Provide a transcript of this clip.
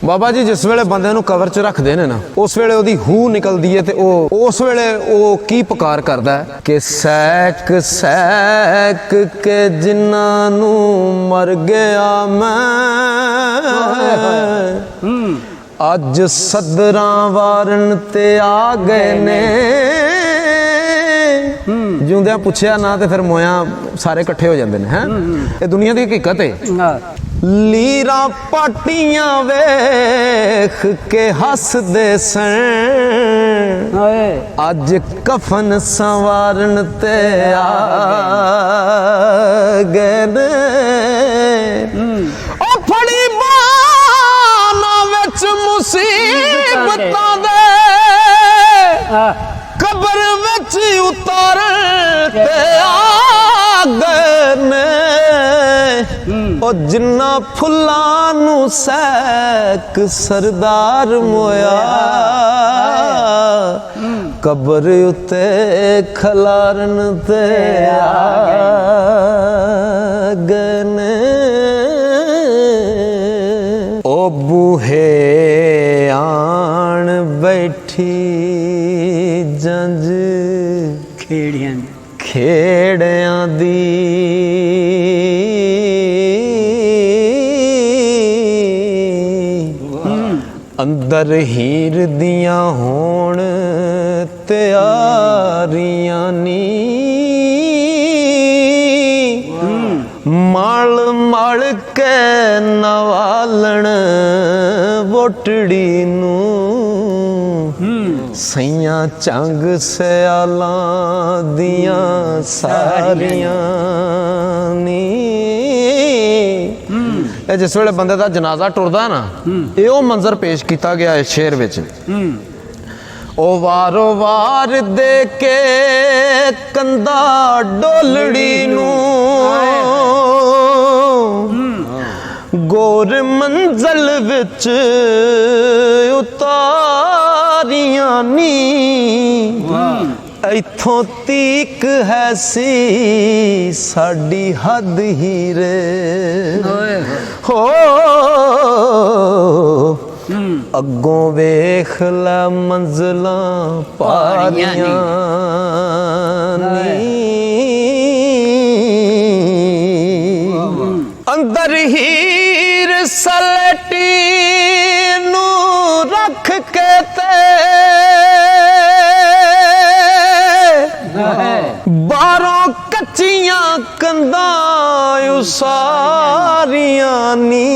ਬਾਬਾ ਜੀ ਜਿਸ ਵੇਲੇ ਬੰਦੇ ਨੂੰ ਕਬਰ 'ਚ ਰੱਖਦੇ ਨੇ ਨਾ, ਉਸ ਵੇਲੇ ਉਹਦੀ ਹੂੰ ਨਿਕਲਦੀ ਹੈ ਤੇ ਉਹ ਉਸ ਵੇਲੇ ਉਹ ਕੀ ਪੁਕਾਰ ਕਰਦਾ ਹੈ ਕਿ ਸੈਕ ਸੈਕ ਕੇ ਜਿਨ੍ਹਾਂ ਨੂੰ ਮਰ ਗਿਆ ਮੈਂ, ਅੱਜ ਸਦਰਾਂ ਵਾਰਨ ਤੇ ਆ ਗਏ ਨੇ। ਜਿਉਂਦਿਆਂ ਪੁੱਛਿਆ ਨਾ ਤੇ ਫਿਰ ਮੋਇਆ ਸਾਰੇ ਇਕੱਠੇ ਹੋ ਜਾਂਦੇ ਨੇ। ਹੈ ਇਹ ਦੁਨੀਆ ਦੀ ਹਕੀਕਤ ਹੈ। ਲੀਰਾਂ ਪਾਟੀਆਂ ਵੇਖ ਕੇ ਹੱਸਦੇ ਸਨ, ਅੱਜ ਕਫਨ ਸੰਵਾਰਨ ਤੇ ਆ ਗਏ ਨੇ। ਉਹ ਫੜੀ ਬਾਨਾਂ ਵਿੱਚ ਮੁਸੀਬਤਾਂ ਦੇ ਕਬਰ ਵਿੱਚ ਉਤਾਰਨ ਤੇ ਆ ਗਏ ਨੇ। ਉਹ ਜਿੰਨਾ ਫੁੱਲਾਂ ਨੂੰ ਸੈਕ ਸਰਦਾਰ ਮੋਇਆ, ਕਬਰ ਉਤੇ ਖਲਾਰਨ ਤੇ ਆ ਗਏ ਨੇ। ਉਹ ਬੂਹੇ ਆਣ ਬੈਠੀ ਜੰਜ ਖੇੜਿਆਂ ਦੀ, ਅੰਦਰ ਹੀਰ ਦੀਆਂ ਹੋਣ ਤਿਆਰੀਆਂ ਨੀ। ਮਲ ਮਲ ਕੇ ਨਵਾਲਣ ਵੋਟੜੀ ਨੂੰ, ਸਈਆਂ ਚੰਗ ਸਿਆਲਾਂ ਦੀਆਂ ਸਾਰੀਆਂ ਨੀ। ਇਹ ਜਿਸ ਵੇਲੇ ਬੰਦੇ ਦਾ ਜਨਾਜ਼ਾ ਟੁਰਦਾ ਨਾ, ਇਹ ਉਹ ਮੰਜ਼ਰ ਪੇਸ਼ ਕੀਤਾ ਗਿਆ ਇਸ ਸ਼ੇਰ ਵਿੱਚ। ਉਹ ਵਾਰੋ ਵਾਰ ਦੇ ਕੇ ਕੰਧਾ ਡੋਲੜੀ ਨੂੰ, ਗੋਰ ਮੰਜ਼ਲ ਵਿੱਚ ਉਤਾਰੀਆਂ ਨੀ। ਇੱਥੋਂ ਤੀਕ ਹੈ ਸੀ ਸਾਡੀ ਹੱਦ ਹੀਰੇ ਹੋ, ਅੱਗੋਂ ਵੇਖ ਲੈ ਮੰਜ਼ਲਾਂ ਪਾਰੀਆਂ ਨੀ। ਅੰਦਰ ਹੀਰ ਸਲਟੀ ਨੂੰ ਰੱਖ ਕੇ ਤੇ ਬਾਹਰੋਂ ਕੱਚੀਆਂ ਕੰਧਾਂ ਉਸਾਰੀਆਂ ਨੀ।